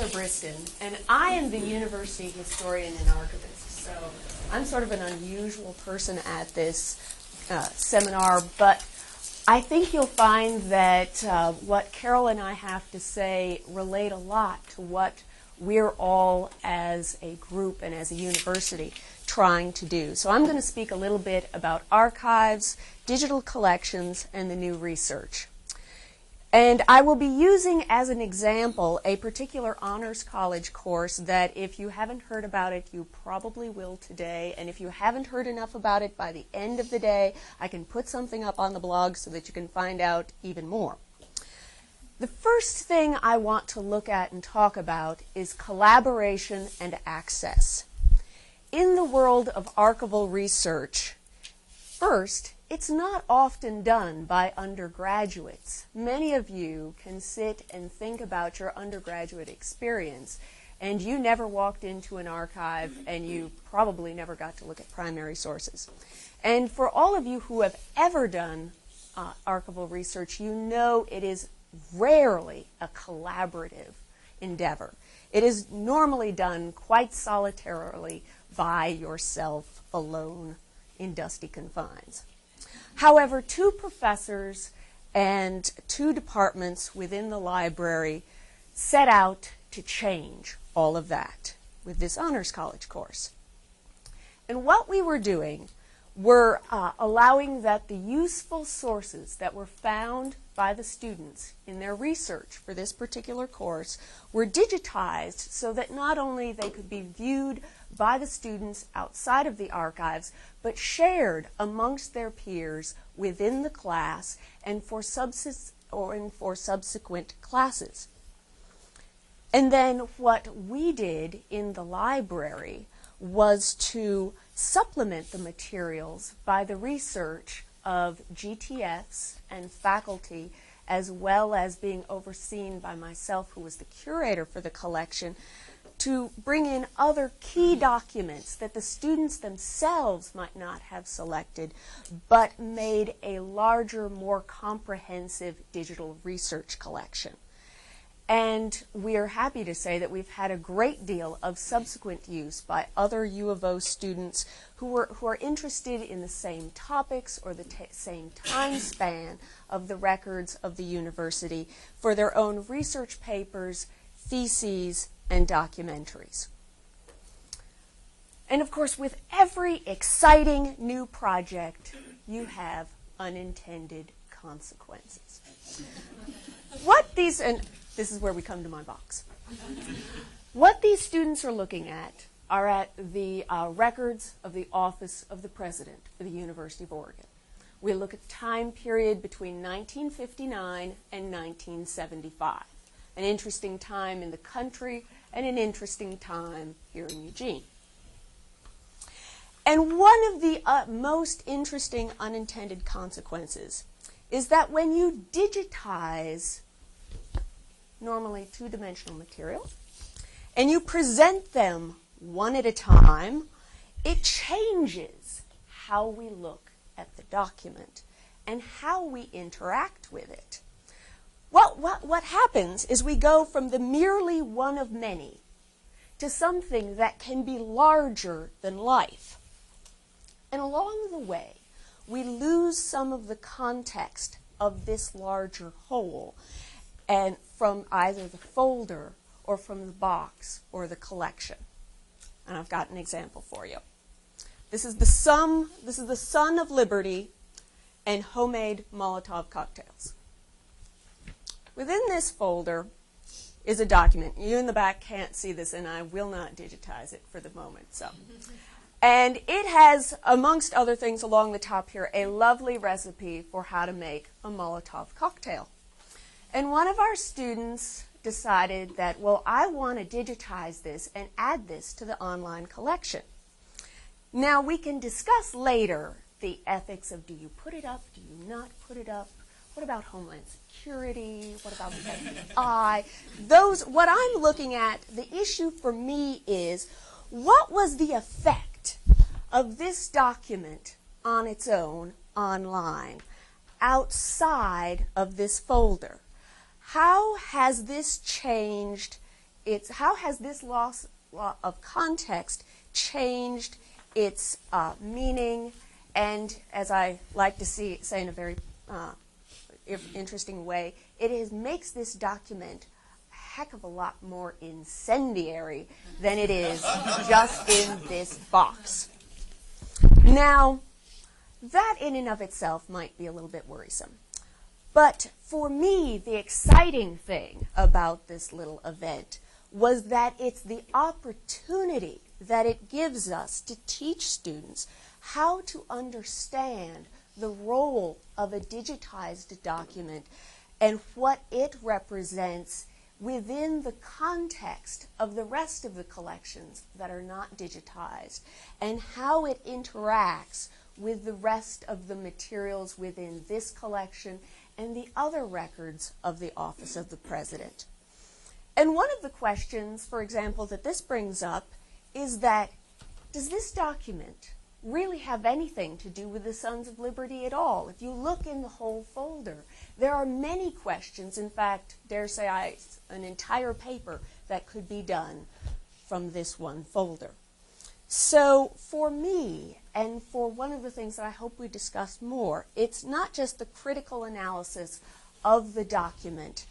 Briston, and I am the university historian and archivist. So I'm sort of an unusual person at this seminar, but I think you'll find that what Carol and I have to say relate a lot to what we're all as a group and as a university trying to do. So I'm going to speak a little bit about archives, digital collections, and the new research. And I will be using as an example a particular honors college course that if you haven't heard about it, you probably will today. And if you haven't heard enough about it by the end of the day, I can put something up on the blog so that you can find out even more. The first thing I want to look at and talk about is collaboration and access. In the world of archival research, first, it's not often done by undergraduates. Many of you can sit and think about your undergraduate experience, and you never walked into an archive, and you probably never got to look at primary sources. And for all of you who have ever done archival research, you know it is rarely a collaborative endeavor. It is normally done quite solitarily by yourself alone in dusty confines. However, two professors and two departments within the library set out to change all of that with this honors college course. And what we were doing were allowing that the useful sources that were found by the students in their research for this particular course were digitized so that not only they could be viewed by the students outside of the archives, but shared amongst their peers within the class and for subsequent classes. And then what we did in the library was to supplement the materials by the research of GTFs and faculty, as well as being overseen by myself, who was the curator for the collection, to bring in other key documents that the students themselves might not have selected, but made a larger, more comprehensive digital research collection. And we are happy to say that we've had a great deal of subsequent use by other U of O students who are interested in the same topics or the same time span of the records of the university for their own research papers, theses, and documentaries. And of course, with every exciting new project, you have unintended consequences. And this is where we come to my box. What these students are looking at are at the records of the Office of the President for the University of Oregon. We look at the time period between 1959 and 1975. An interesting time in the country and an interesting time here in Eugene. And one of the most interesting unintended consequences is that when you digitize normally two-dimensional materials and you present them one at a time, it changes how we look at the document and how we interact with it. What happens is we go from the merely one of many to something that can be larger than life. And along the way, we lose some of the context of this larger whole, and from either the folder or from the box or the collection. And I've got an example for you. This is the Son of Liberty and homemade Molotov cocktails. Within this folder is a document. You in the back can't see this, and I will not digitize it for the moment. And it has, amongst other things along the top here, a lovely recipe for how to make a Molotov cocktail. And one of our students decided that, well, I want to digitize this and add this to the online collection. Now, we can discuss later the ethics of, do you put it up, do you not put it up? What about Homeland Security? What about the FBI? What I'm looking at, the issue for me is, what was the effect of this document on its own online, outside of this folder? How has this changed how has this loss of context changed its meaning, and as I like to say in a very interesting way, makes this document a heck of a lot more incendiary than it is just in this box. Now, that in and of itself might be a little bit worrisome. But for me, the exciting thing about this little event was that it's the opportunity that it gives us to teach students how to understand the role of a digitized document and what it represents within the context of the rest of the collections that are not digitized, and how it interacts with the rest of the materials within this collection and the other records of the Office of the President. And one of the questions, for example, that this brings up is that, does this document really have anything to do with the Sons of Liberty at all? If you look in the whole folder, there are many questions. In fact, dare say an entire paper that could be done from this one folder. So for me, and for one of the things that I hope we discuss more, it's not just the critical analysis of the document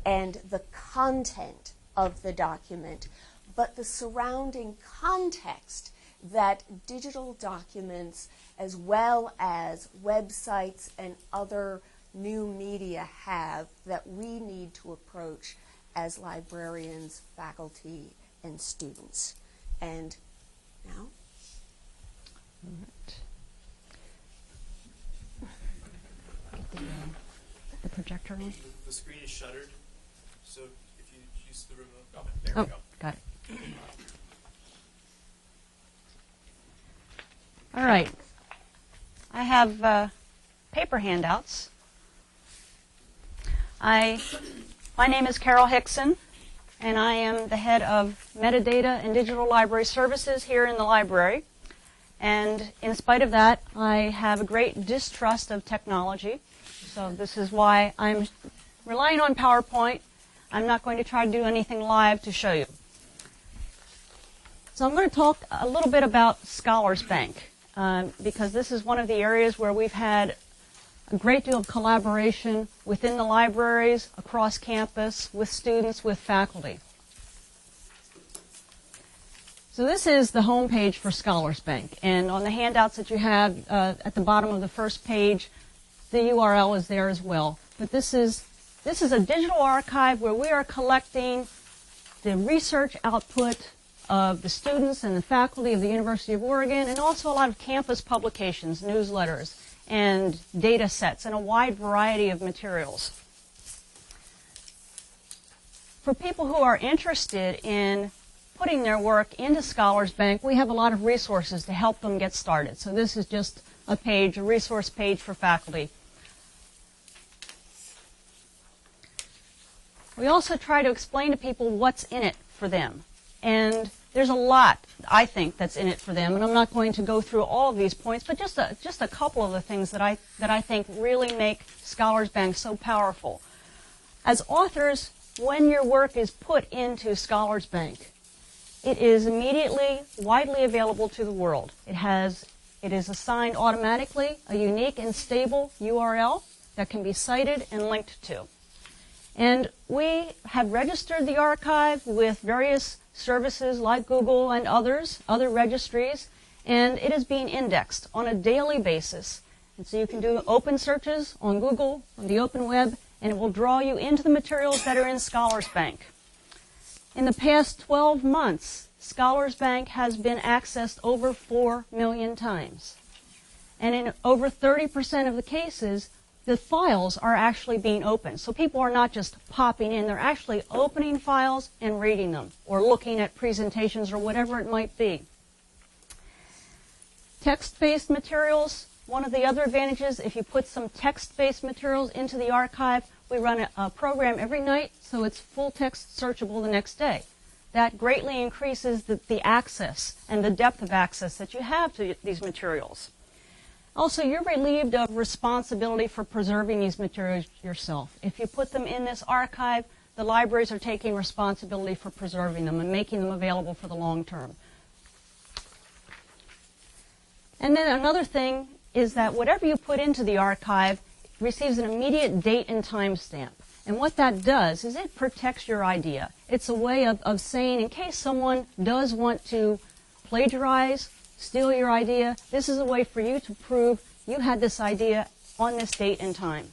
and the content of the document, but the surrounding context that digital documents as well as websites and other new media have that we need to approach as librarians, faculty, and students. And now? All right. Get the projector on. The screen is shuttered, so if you use the remote. Oh, there we go. Got it. All right. I have paper handouts. My name is Carol Hickson, and I am the head of Metadata and Digital Library Services here in the library. And in spite of that, I have a great distrust of technology. So this is why I'm relying on PowerPoint. I'm not going to try to do anything live to show you. So I'm going to talk a little bit about Scholars Bank, because this is one of the areas where we've had a great deal of collaboration within the libraries, across campus, with students, with faculty. So this is the home page for Scholars Bank, and on the handouts that you have at the bottom of the first page, the URL is there as well. But this is a digital archive where we are collecting the research output of the students and the faculty of the University of Oregon, and also a lot of campus publications, newsletters, and data sets, and a wide variety of materials. For people who are interested in putting their work into Scholars Bank, we have a lot of resources to help them get started. So this is just a page, a resource page for faculty. We also try to explain to people what's in it for them. And there's a lot, I think, that's in it for them. And I'm not going to go through all of these points, but just a couple of the things that I think really make Scholars Bank so powerful. As authors, when your work is put into Scholars Bank, it is immediately widely available to the world. It is assigned automatically a unique and stable URL that can be cited and linked to. And we have registered the archive with various services like Google and other registries, and it is being indexed on a daily basis. And so you can do open searches on Google, on the open web, and it will draw you into the materials that are in Scholars Bank. In the past 12 months, Scholars Bank has been accessed over 4 million times. And in over 30% of the cases, the files are actually being opened. So people are not just popping in, they're actually opening files and reading them, or looking at presentations or whatever it might be. Text-based materials, one of the other advantages, if you put some text-based materials into the archive, we run a program every night, so it's full text searchable the next day. That greatly increases the access and the depth of access that you have to these materials. Also, you're relieved of responsibility for preserving these materials yourself. If you put them in this archive, the libraries are taking responsibility for preserving them and making them available for the long term. And then another thing is that whatever you put into the archive receives an immediate date and time stamp. And what that does is it protects your idea. It's a way of saying, in case someone does want to plagiarize, steal your idea, this is a way for you to prove you had this idea on this date and time.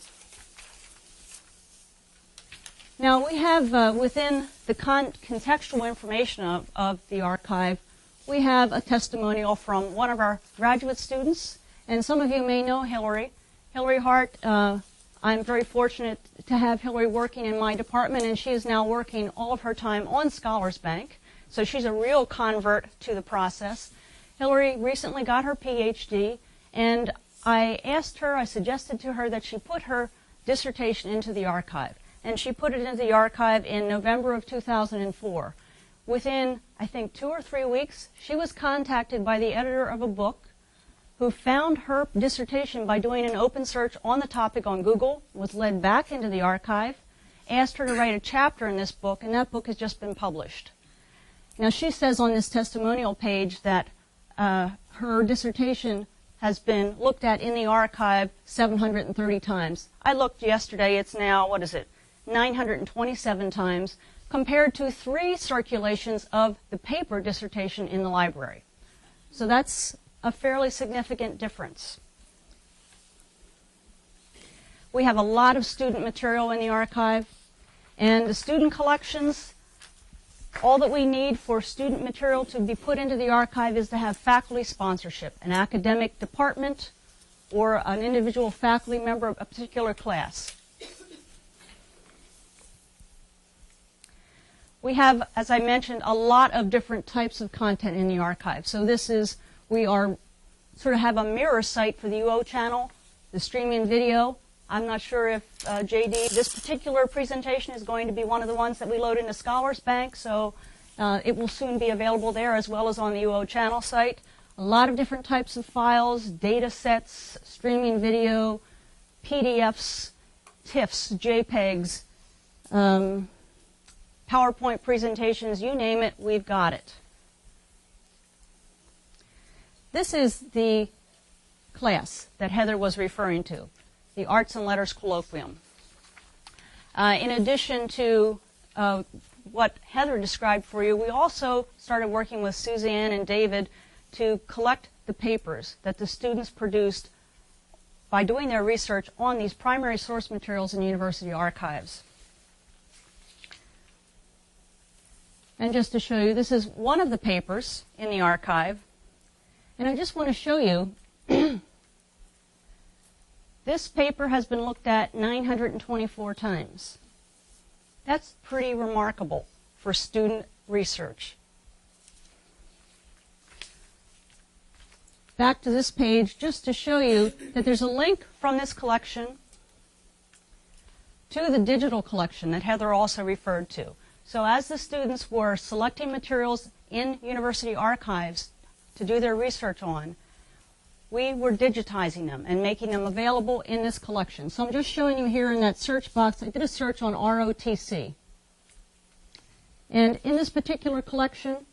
Now we have within the contextual information of the archive, we have a testimonial from one of our graduate students, and some of you may know Hillary. Hillary Hart, I'm very fortunate to have Hillary working in my department, and she is now working all of her time on Scholars Bank, so she's a real convert to the process. Hillary recently got her PhD, and I suggested to her that she put her dissertation into the archive, and she put it into the archive in November of 2004. Within, I think, 2 or 3 weeks, she was contacted by the editor of a book who found her dissertation by doing an open search on the topic on Google, was led back into the archive, asked her to write a chapter in this book, and that book has just been published. Now, she says on this testimonial page that her dissertation has been looked at in the archive 730 times. I looked yesterday, it's now, 927 times, compared to 3 circulations of the paper dissertation in the library. So that's a fairly significant difference. We have a lot of student material in the archive, and the student collections, all that we need for student material to be put into the archive is to have faculty sponsorship, an academic department, or an individual faculty member of a particular class. We have, as I mentioned, a lot of different types of content in the archive. So we are sort of have a mirror site for the UO channel, the streaming video. I'm not sure if, JD, this particular presentation is going to be one of the ones that we load into Scholars Bank, so it will soon be available there as well as on the UO channel site. A lot of different types of files, data sets, streaming video, PDFs, TIFFs, JPEGs, PowerPoint presentations, you name it, we've got it. This is the class that Heather was referring to, the Arts and Letters Colloquium. In addition to what Heather described for you, we also started working with Suzanne and David to collect the papers that the students produced by doing their research on these primary source materials in university archives. And just to show you, this is one of the papers in the archive. And I just want to show you, this paper has been looked at 924 times. That's pretty remarkable for student research. Back to this page, just to show you that there's a link from this collection to the digital collection that Heather also referred to. So as the students were selecting materials in university archives to do their research on, we were digitizing them and making them available in this collection. So I'm just showing you here in that search box, I did a search on ROTC. And in this particular collection,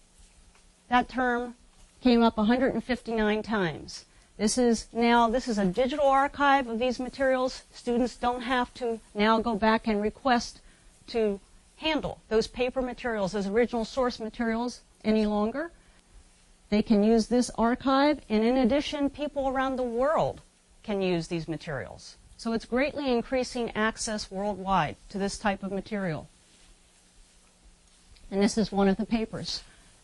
that term came up 159 times. This is a digital archive of these materials. Students don't have to now go back and request to handle those paper materials, those original source materials any longer. They can use this archive, and in addition, people around the world can use these materials. So it's greatly increasing access worldwide to this type of material. And this is one of the papers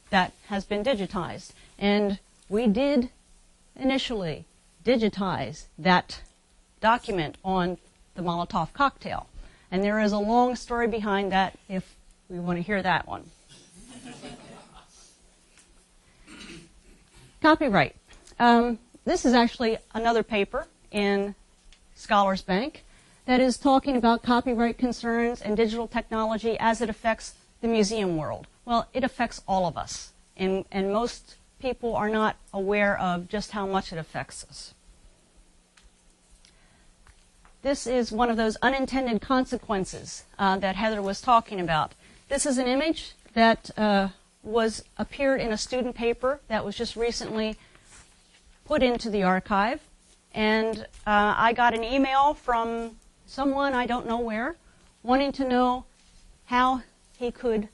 that has been digitized. And we did initially digitize that document on the Molotov cocktail. And there is a long story behind that if we want to hear that one. Copyright. This is actually another paper in Scholars Bank that is talking about copyright concerns and digital technology as it affects the museum world. Well, it affects all of us, and most people are not aware of just how much it affects us. This is one of those unintended consequences that Heather was talking about. This is an image that appeared in a student paper that was just recently put into the archive. And I got an email from someone, I don't know where, wanting to know how he could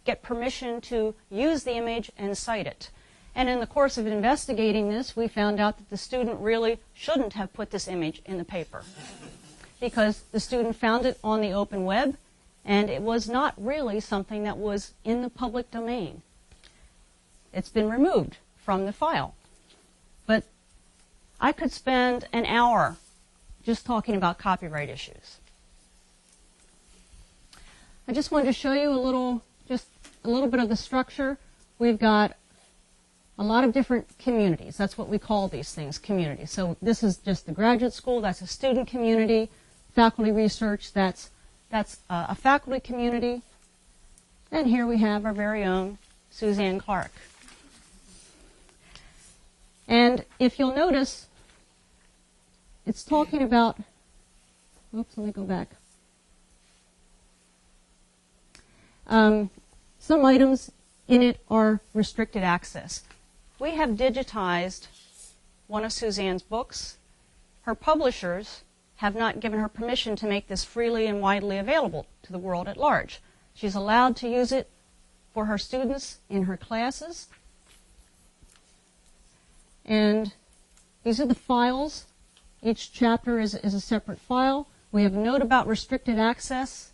get permission to use the image and cite it. And in the course of investigating this, we found out that the student really shouldn't have put this image in the paper because the student found it on the open web, and it was not really something that was in the public domain. It's been removed from the file. But I could spend an hour just talking about copyright issues. I just wanted to show you just a little bit of the structure. We've got a lot of different communities. That's what we call these things, communities. So this is just the graduate school. That's a student community. Faculty research, that's a faculty community. And here we have our very own Suzanne Clark. And if you'll notice, it's talking about, oops, let me go back. Some items in it are restricted access. We have digitized one of Suzanne's books. Her publishers have not given her permission to make this freely and widely available to the world at large. She's allowed to use it for her students in her classes. And these are the files. Each chapter is a separate file. We have a note about restricted access.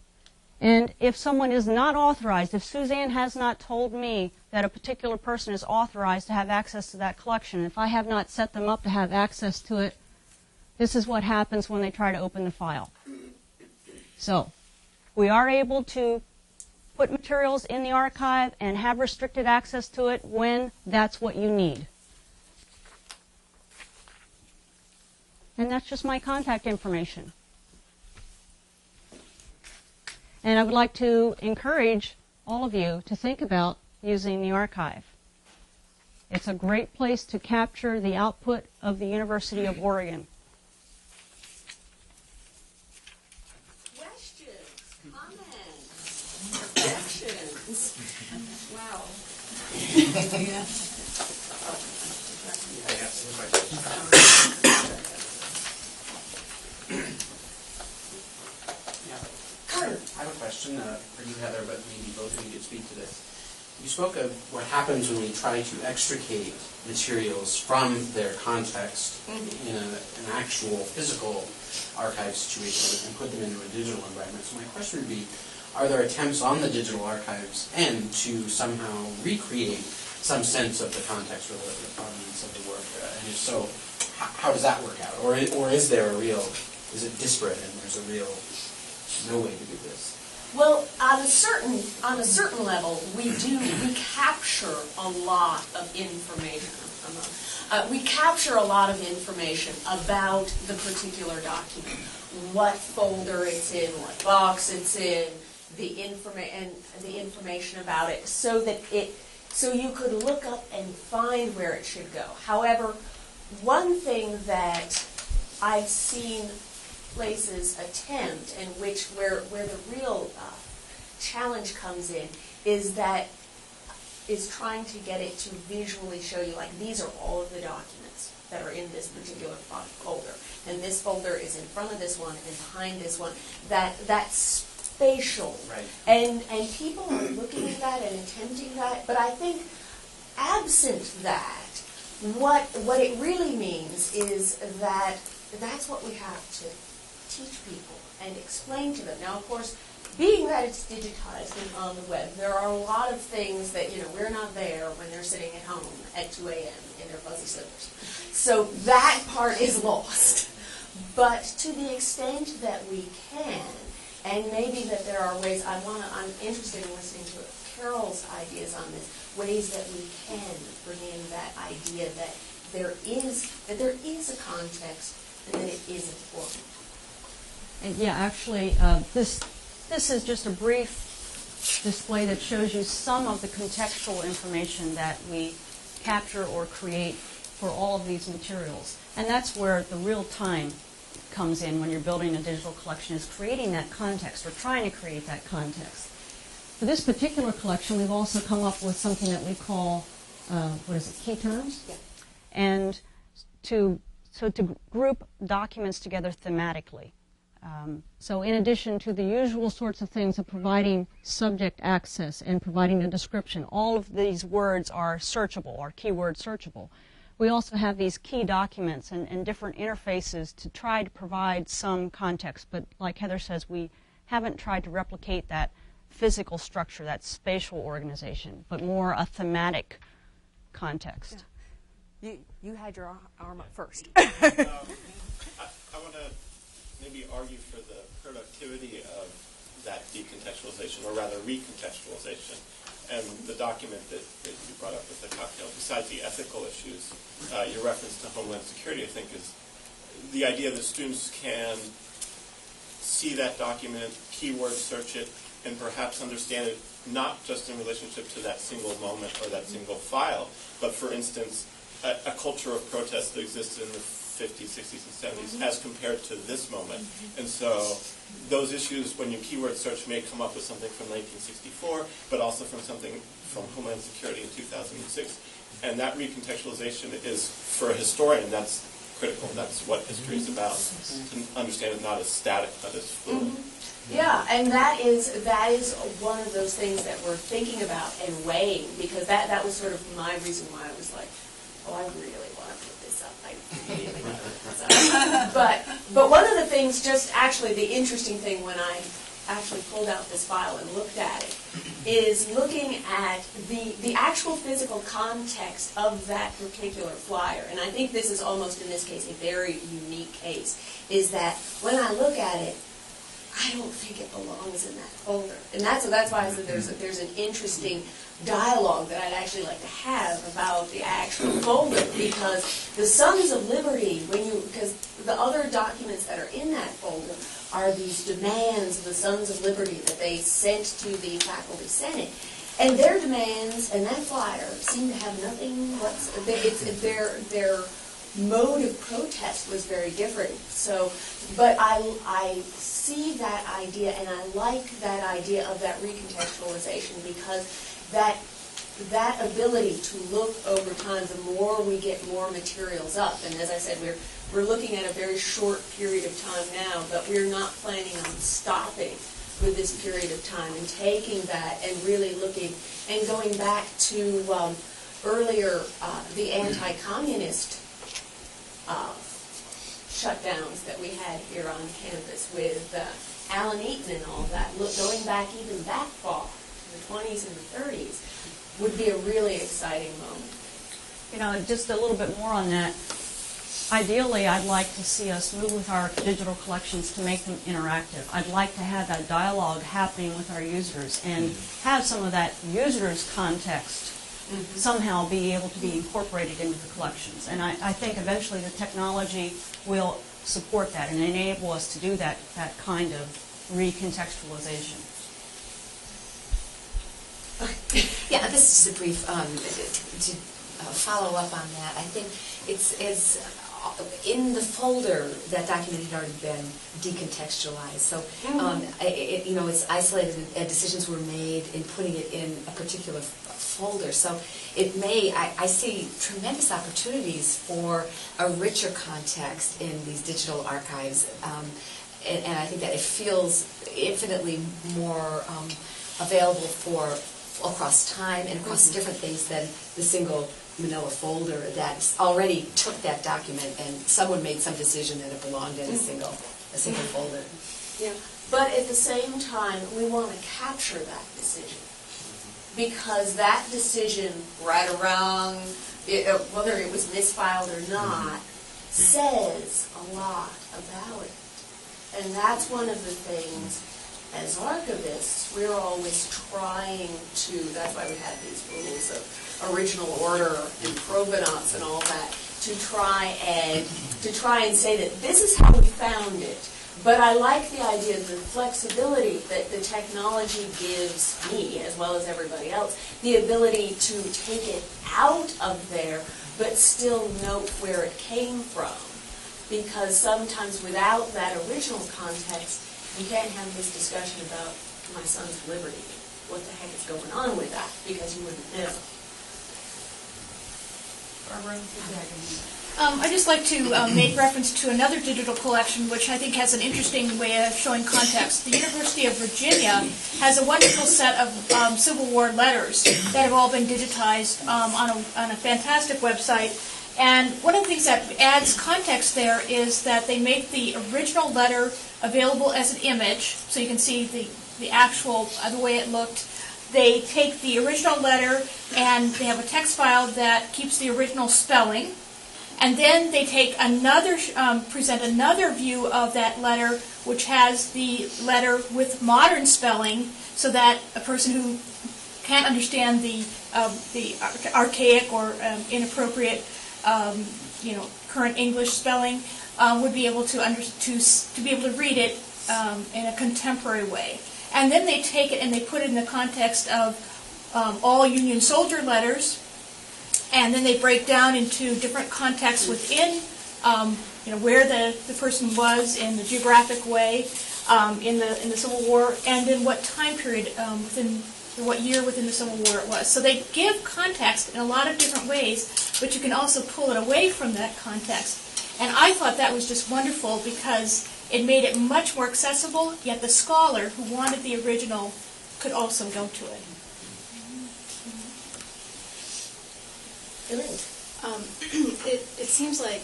And if someone is not authorized, if Suzanne has not told me that a particular person is authorized to have access to that collection, if I have not set them up to have access to it, this is what happens when they try to open the file. So, we are able to put materials in the archive and have restricted access to it when that's what you need. And that's just my contact information. And I would like to encourage all of you to think about using the archive. It's a great place to capture the output of the University of Oregon. Questions, comments, reflections. Wow. I have a question for you, Heather, but maybe both of you could speak to this. You spoke of what happens when we try to extricate materials from their context in an actual physical archive situation and put them into a digital environment. So my question would be, are there attempts on the digital archive's end to somehow recreate some sense of the context or the provenance of the work? And if so, how does that work out? Or is there a real, is it disparate and there's a real no way to do this? Well, on a certain level, we capture a lot of information. We capture a lot of information about the particular document, what folder it's in, what box it's in, the information about it, so you could look up and find where it should go. However, one thing that I've seen places attempt, and where the real challenge comes in, is trying to get it to visually show you, like, these are all of the documents that are in this particular folder, and this folder is in front of this one and behind this one. That's spatial, right? And people are looking at that and attempting that, but I think absent that, what it really means is that that's what we have to teach people and explain to them. Now, of course, being that it's digitized and on the web, there are a lot of things that, we're not there when they're sitting at home at 2 a.m. in their fuzzy slippers. So that part is lost. But to the extent that we can, and maybe that there are ways, I'm interested in listening to Carol's ideas on this, ways that we can bring in that idea that there is a context and that it is important. And yeah, actually, this is just a brief display that shows you some of the contextual information that we capture or create for all of these materials. And that's where the real-time comes in when you're building a digital collection, is creating that context or trying to create that context. For this particular collection, we've also come up with something that we call, key terms? Yeah. And to group documents together thematically. So in addition to the usual sorts of things of providing subject access and providing a description, all of these words are searchable, are keyword searchable. We also have these key documents and different interfaces to try to provide some context, but like Heather says, we haven't tried to replicate that physical structure, that spatial organization, but more a thematic context. Yeah. You had your arm up first. I want to maybe argue for the productivity of that decontextualization, or rather recontextualization. And the document that you brought up with the cocktail, besides the ethical issues, your reference to Homeland Security, I think, is the idea that students can see that document, keyword search it, and perhaps understand it not just in relationship to that single moment or that single file, but for instance, a culture of protest that existed in the 50s, 60s, and 70s as compared to this moment. And so those issues, when you keyword search, may come up with something from 1964, but also from something from Homeland Security in 2006. And that recontextualization is, for a historian, that's critical. That's what history is about, to understand it not as static, but as fluid. Yeah, and that is one of those things that we're thinking about and weighing, because that was sort of my reason why I was like, oh, I really want to put this up. I really want to put this up. But one of the things, just actually the interesting thing when I actually pulled out this file and looked at it, is looking at the actual physical context of that particular flyer. And I think this is almost, in this case, a very unique case, is that when I look at it, I don't think it belongs in that folder. And that's why I said there's an interesting dialogue that I'd actually like to have about the actual folder, because the Sons of Liberty, because the other documents that are in that folder are these demands of the Sons of Liberty that they sent to the faculty senate. And their demands and that flyer seem to have nothing their mode of protest was very different. So, but I see that idea, and I like that idea of that recontextualization, because that ability to look over time, the more we get more materials up. And as I said, we're looking at a very short period of time now, but we're not planning on stopping with this period of time and taking that and really looking and going back to earlier the anti-communist shutdowns that we had here on campus with Alan Eaton and all that. Going back even that far, the 20s and the 30s, would be a really exciting moment. You know, just a little bit more on that. Ideally, I'd like to see us move with our digital collections to make them interactive. I'd like to have that dialogue happening with our users and have some of that user's context somehow be able to be incorporated into the collections. And I think eventually the technology will support that and enable us to do that kind of recontextualization. Yeah, this is just a brief to follow up on that. I think it's in the folder that document had already been decontextualized. So it's isolated, and decisions were made in putting it in a particular folder. So it may, I see tremendous opportunities for a richer context in these digital archives, and I think that it feels infinitely more available for across time and across different things than the single manila folder that already took that document and someone made some decision that it belonged in a single folder. Yeah, but at the same time, we want to capture that decision, because that decision, right or wrong, whether it was misfiled or not, says a lot about it. And that's one of the things, as archivists, we're always trying to, that's why we have these rules of original order and provenance and all that, to try and say that this is how we found it. But I like the idea of the flexibility that the technology gives me, as well as everybody else, the ability to take it out of there, but still note where it came from. because sometimes without that original context, you can't have this discussion about my son's liberty. What the heck is going on with that? Because you wouldn't know. Barbara? I'd just like to make reference to another digital collection, which I think has an interesting way of showing context. The University of Virginia has a wonderful set of Civil War letters that have all been digitized on a fantastic website. And one of the things that adds context there is that they make the original letter available as an image, so you can see the actual, the way it looked. They take the original letter and they have a text file that keeps the original spelling. And then they take another, present another view of that letter, which has the letter with modern spelling, so that a person who can't understand the archaic or inappropriate, current English spelling, would be able to be able to read it in a contemporary way. And then they take it and they put it in the context of all Union soldier letters. And then they break down into different contexts within, where the person was in the geographic way in the Civil War, and in what time period what year within the Civil War it was. So they give context in a lot of different ways, but you can also pull it away from that context. And I thought that was just wonderful because it made it much more accessible. Yet the scholar who wanted the original could also go to it. It seems like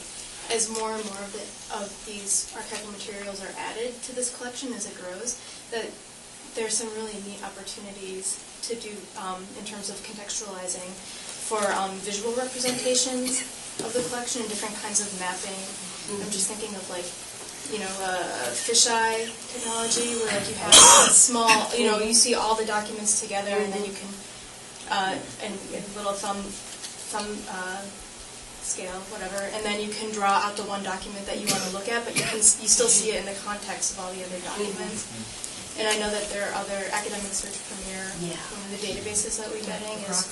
as more and more of these archival materials are added to this collection as it grows, that there's some really neat opportunities to do in terms of contextualizing for visual representations of the collection and different kinds of mapping. I'm just thinking of fisheye technology where you have small, you see all the documents together and then you can, and little thumb scale, whatever, and then you can draw out the one document that you want to look at, but you still see it in the context of all the other documents. And I know that there are other academic search premier, one of the databases that we're getting is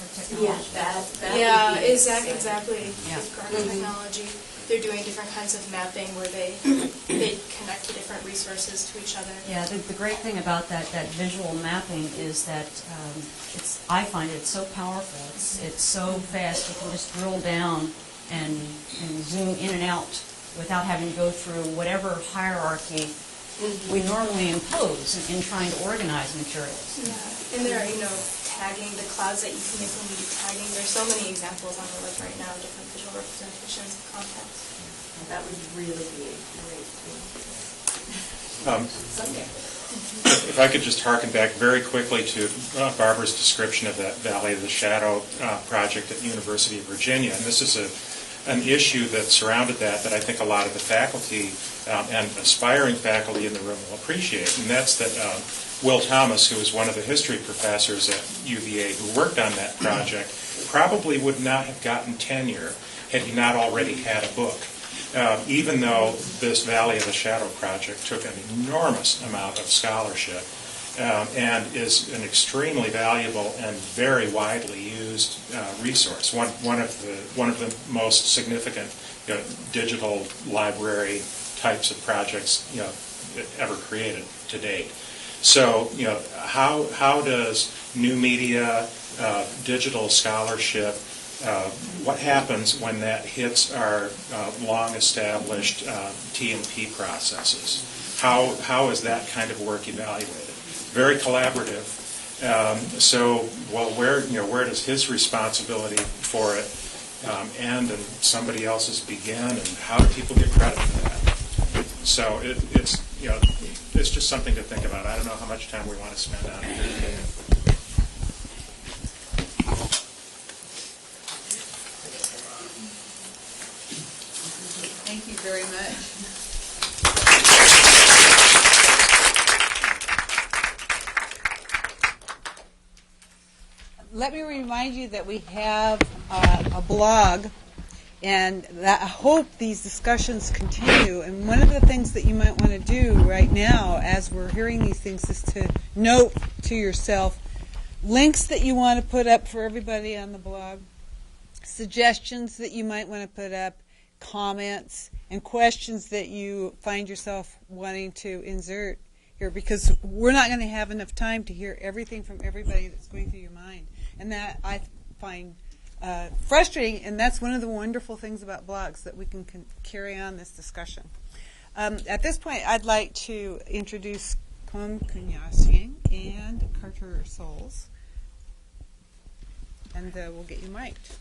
exactly. Yeah. With Graphic technology, they're doing different kinds of mapping where they connect the different resources to each other. Yeah, the great thing about that visual mapping is that I find it so powerful. It's so fast. You can just drill down and zoom in and out without having to go through whatever hierarchy we normally impose in trying to organize materials. Yeah, and there are, tagging, the clouds that you can make when you do tagging. There's so many examples on the web right now of different visual representations of context. That would really be a great thing. Someday. If I could just harken back very quickly to Barbara's description of that Valley of the Shadow project at the University of Virginia, and this is an issue that surrounded that I think a lot of the faculty and aspiring faculty in the room will appreciate, and that's that Will Thomas, who was one of the history professors at UVA who worked on that project, probably would not have gotten tenure had he not already had a book. Even though this Valley of the Shadow project took an enormous amount of scholarship and is an extremely valuable and very widely used resource, one of the most significant digital library types of projects ever created to date. So how does new media, digital scholarship, what happens when that hits our long-established T&P processes? How is that kind of work evaluated? Very collaborative. Where does his responsibility for it end and somebody else's begin, and how do people get credit for that? So it's just something to think about. I don't know how much time we want to spend on it. Thank you very much. Let me remind you that we have a blog, and that I hope these discussions continue. And one of the things that you might want to do right now as we're hearing these things is to note to yourself links that you want to put up for everybody on the blog, suggestions that you might want to put up, comments, and questions that you find yourself wanting to insert here, because we're not going to have enough time to hear everything from everybody that's going through your mind. And that I find frustrating, and that's one of the wonderful things about blogs, that we can carry on this discussion. At this point, I'd like to introduce Kom Kunyasing and Carter Souls, and we'll get you mic'd.